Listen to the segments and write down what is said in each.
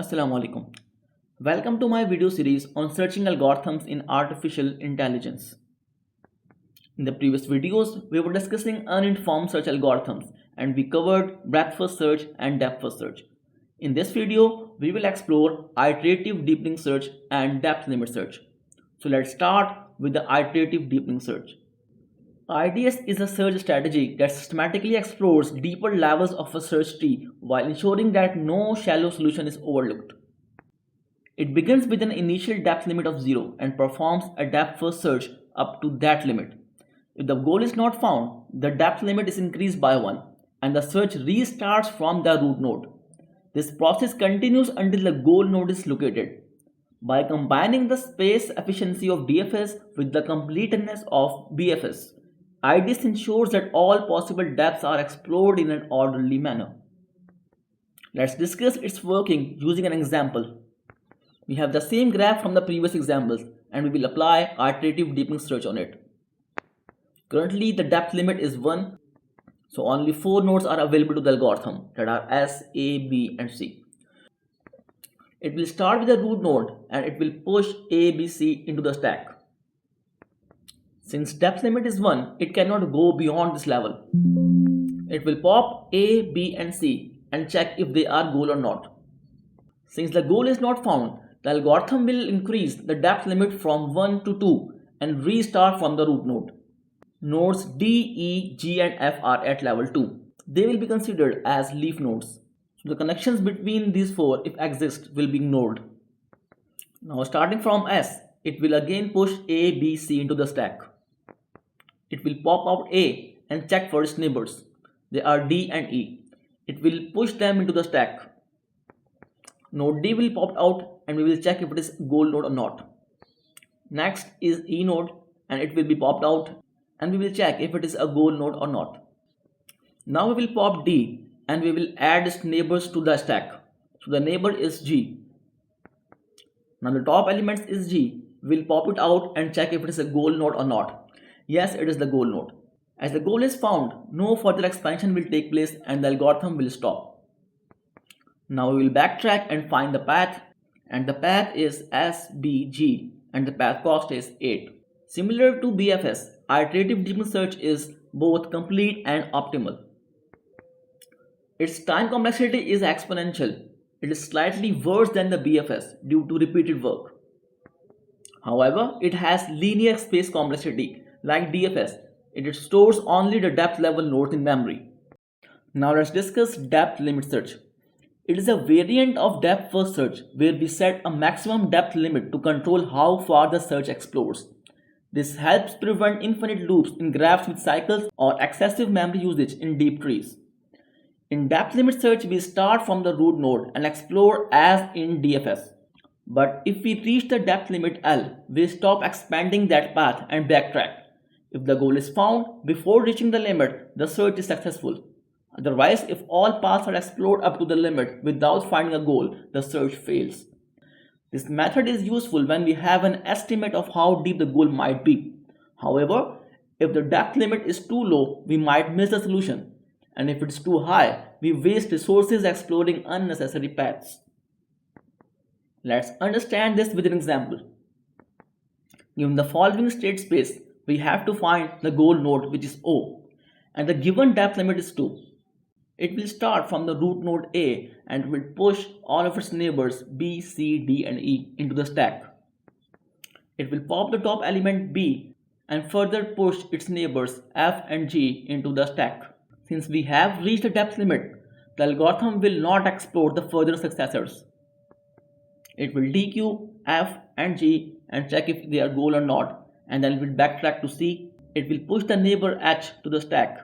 Assalamu alaikum. Welcome to my video series on searching algorithms in artificial intelligence. In the previous videos, we were discussing uninformed search algorithms and we covered breadth first search and depth first search. In this video, we will explore iterative deepening search and depth limit search. So let's start with the iterative deepening search. IDS is a search strategy that systematically explores deeper levels of a search tree while ensuring that no shallow solution is overlooked. It begins with an initial depth limit of 0 and performs a depth first search up to that limit. If the goal is not found, the depth limit is increased by 1 and the search restarts from the root node. This process continues until the goal node is located. By combining the space efficiency of DFS with the completeness of BFS, IDS ensures that all possible depths are explored in an orderly manner. Let's discuss its working using an example. We have the same graph from the previous examples and we will apply iterative deepening search on it. Currently the depth limit is 1, so only 4 nodes are available to the algorithm, that are S, A, B and C. It will start with the root node and it will push A, B, C into the stack. Since depth limit is 1, it cannot go beyond this level. It will pop A, B and C and check if they are goal or not. Since the goal is not found, the algorithm will increase the depth limit from 1 to 2 and restart from the root node. Nodes D, E, G and F are at level 2. They will be considered as leaf nodes. So the connections between these 4, if exist, will be ignored. Now starting from S, it will again push A, B, C into the stack. It will pop out A and check for its neighbors. They are D and E. It will push them into the stack. Node D will pop out and we will check if it is goal node or not. Next is E node and it will be popped out and we will check if it is a goal node or not. Now we will pop D and we will add its neighbors to the stack. So the neighbor is G. Now the top elements is G. We will pop it out and check if it is a goal node or not. Yes, it is the goal node. As the goal is found, no further expansion will take place and the algorithm will stop. Now we will backtrack and find the path, and the path is SBG and the path cost is 8. Similar to BFS, iterative deepening search is both complete and optimal. Its time complexity is exponential. It is slightly worse than the BFS due to repeated work. However, it has linear space complexity like DFS. It stores only the depth level nodes in memory. Now let's discuss depth limit search. It is a variant of depth first search where we set a maximum depth limit to control how far the search explores. This helps prevent infinite loops in graphs with cycles or excessive memory usage in deep trees. In depth limit search, we start from the root node and explore as in DFS. But if we reach the depth limit L, we stop expanding that path and backtrack. If the goal is found before reaching the limit, the search is successful. Otherwise, if all paths are explored up to the limit without finding a goal, the search fails. This method is useful when we have an estimate of how deep the goal might be. However, if the depth limit is too low, we might miss the solution. And if it's too high, we waste resources exploring unnecessary paths. Let's understand this with an example. Given the following state space, we have to find the goal node, which is O, and the given depth limit is 2. It will start from the root node A and will push all of its neighbors B, C, D and E into the stack. It will pop the top element B and further push its neighbors F and G into the stack. Since we have reached the depth limit, the algorithm will not explore the further successors. It will DQ F and G and check if they are goal or not, and then it will backtrack to C. It will push the neighbor H to the stack.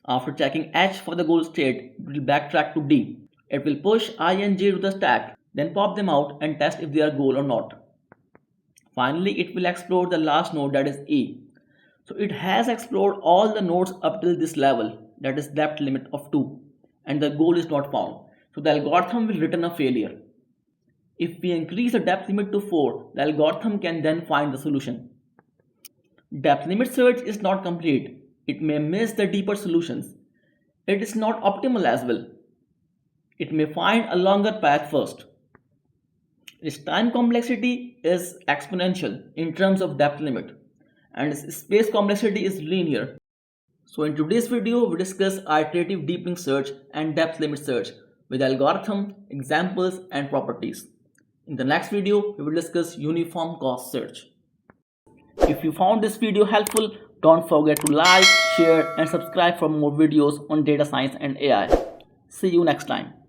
After checking H for the goal state, it will backtrack to D. It will push I and J to the stack, then pop them out and test if they are goal or not. Finally, it will explore the last node, that is E. So it has explored all the nodes up till this level, that is depth limit of 2, and the goal is not found. So the algorithm will return a failure. If we increase the depth limit to 4, the algorithm can then find the solution. Depth limit search is not complete. It may miss the deeper solutions. It is not optimal as well. It may find a longer path first. Its time complexity is exponential in terms of depth limit, and its space complexity is linear. So in today's video, we discuss iterative deepening search and depth limit search with algorithm, examples, and properties. In the next video, we will discuss uniform cost search. If you found this video helpful, don't forget to like, share, and subscribe for more videos on data science and AI. See you next time.